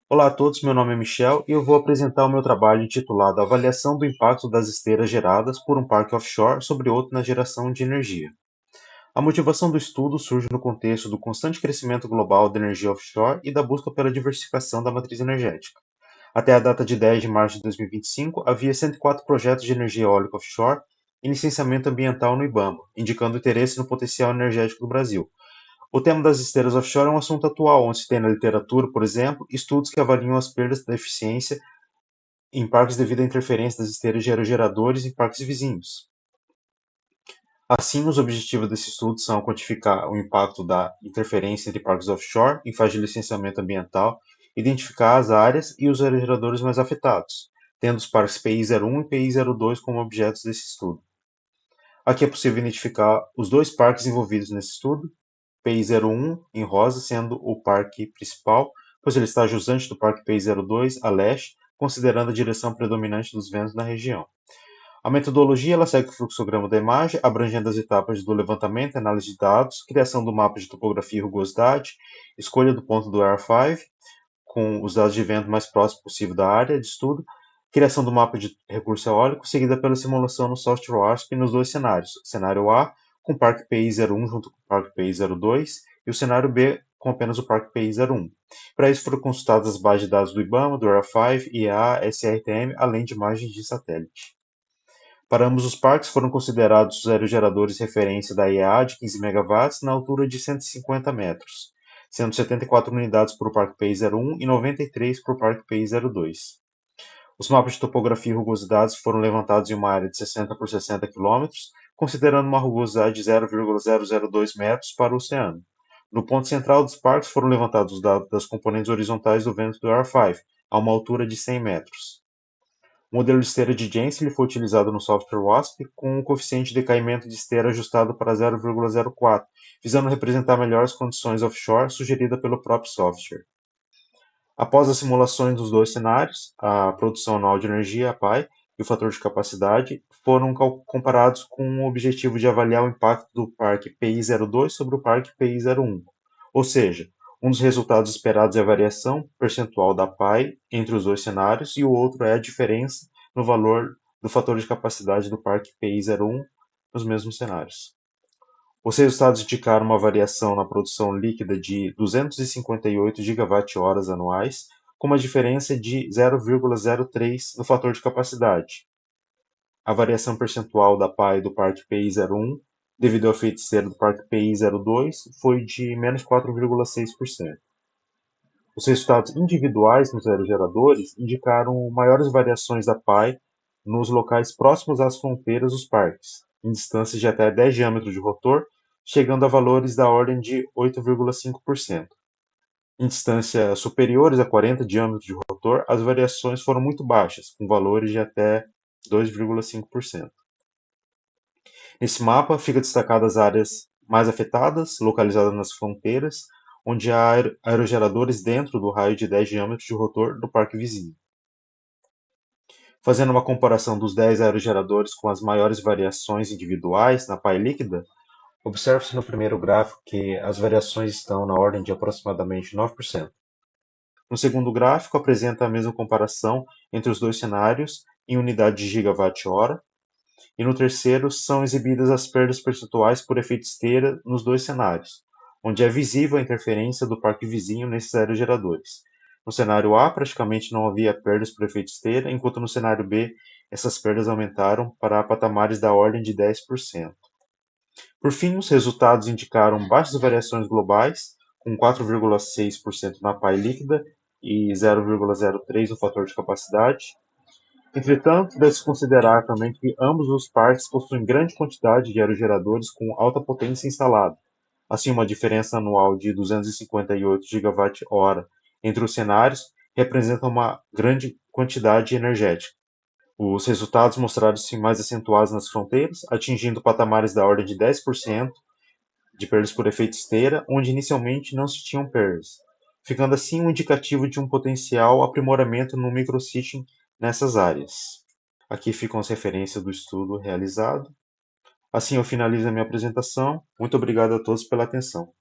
Olá a todos, meu nome é Michel e eu vou apresentar o meu trabalho intitulado Avaliação do impacto das esteiras geradas por um parque offshore sobre outro na geração de energia. A motivação do estudo surge no contexto do constante crescimento global da energia offshore e da busca pela diversificação da matriz energética. Até a data de 10 de março de 2025, havia 104 projetos de energia eólica offshore em licenciamento ambiental no IBAMA, indicando interesse no potencial energético do Brasil. O tema das esteiras offshore é um assunto atual, onde se tem na literatura, por exemplo, estudos que avaliam as perdas da eficiência em parques devido à interferência das esteiras de aerogeradores em parques vizinhos. Assim, os objetivos desse estudo são quantificar o impacto da interferência entre parques offshore em fase de licenciamento ambiental, identificar as áreas e os aerogeradores mais afetados, tendo os parques PI01 e PI02 como objetos desse estudo. Aqui é possível identificar os dois parques envolvidos nesse estudo, PI01 em rosa sendo o parque principal, pois ele está jusante do parque PI02 a leste, considerando a direção predominante dos ventos na região. A metodologia ela segue o fluxograma da imagem, abrangendo as etapas do levantamento, análise de dados, criação do mapa de topografia e rugosidade, escolha do ponto do AR5, com os dados de vento mais próximos possível da área de estudo, criação do mapa de recurso eólico, seguida pela simulação no software WASP nos dois cenários. Cenário A, com o parque PI01 junto com o parque PI02, e o cenário B, com apenas o parque PI01. Para isso foram consultadas as bases de dados do IBAMA, do AR5, IEA, SRTM, além de imagens de satélite. Para ambos os parques foram considerados os aerogeradores de referência da IEA de 15 megawatts na altura de 150 metros, sendo 74 unidades para o Parque PI01 e 93 para o Parque PI02. Os mapas de topografia e rugosidades foram levantados em uma área de 60 por 60 quilômetros, considerando uma rugosidade de 0,002 metros para o oceano. No ponto central dos parques foram levantados os dados das componentes horizontais do vento do R5, a uma altura de 100 metros. O modelo de esteira de Jensen foi utilizado no software WASP com o coeficiente de decaimento de esteira ajustado para 0,04, visando representar melhores condições offshore sugerida pelo próprio software. Após as simulações dos dois cenários, a produção anual de energia, a PAI, e o fator de capacidade foram comparados com o objetivo de avaliar o impacto do parque PI02 sobre o parque PI01. Ou seja, um dos resultados esperados é a variação percentual da PAI entre os dois cenários e o outro é a diferença no valor do fator de capacidade do parque PI01 nos mesmos cenários. Os resultados indicaram uma variação na produção líquida de 258 gigawatt-horas anuais, com uma diferença de 0,03 no fator de capacidade. A variação percentual da PAI do parque PI01, devido ao efeito esteira do parque PI02, foi de menos 4,6%. Os resultados individuais nos aerogeradores indicaram maiores variações da PAI nos locais próximos às fronteiras dos parques, em distâncias de até 10 diâmetros de rotor, chegando a valores da ordem de 8,5%. Em distâncias superiores a 40 diâmetros de rotor, as variações foram muito baixas, com valores de até 2,5%. Nesse mapa, fica destacadas as áreas mais afetadas, localizadas nas fronteiras, onde há aerogeradores dentro do raio de 10 diâmetros de rotor do parque vizinho. Fazendo uma comparação dos 10 aerogeradores com as maiores variações individuais na PAI líquida, observa-se no primeiro gráfico que as variações estão na ordem de aproximadamente 9%. No segundo gráfico, apresenta a mesma comparação entre os dois cenários em unidade de gigawatt-hora, e no terceiro são exibidas as perdas percentuais por efeito esteira nos dois cenários, onde é visível a interferência do parque vizinho nesses aerogeradores. No cenário A, praticamente não havia perdas por efeito esteira, enquanto no cenário B, essas perdas aumentaram para patamares da ordem de 10%. Por fim, os resultados indicaram baixas variações globais, com 4,6% na PAI líquida e 0,03% no fator de capacidade. Entretanto, deve-se considerar também que ambos os parques possuem grande quantidade de aerogeradores com alta potência instalada. Assim, uma diferença anual de 258 gigawatt-hora entre os cenários representa uma grande quantidade energética. Os resultados mostraram-se mais acentuados nas fronteiras, atingindo patamares da ordem de 10% de perdas por efeito esteira, onde inicialmente não se tinham perdas, ficando assim um indicativo de um potencial aprimoramento no micrositting nessas áreas. Aqui ficam as referências do estudo realizado. Assim eu finalizo a minha apresentação. Muito obrigado a todos pela atenção.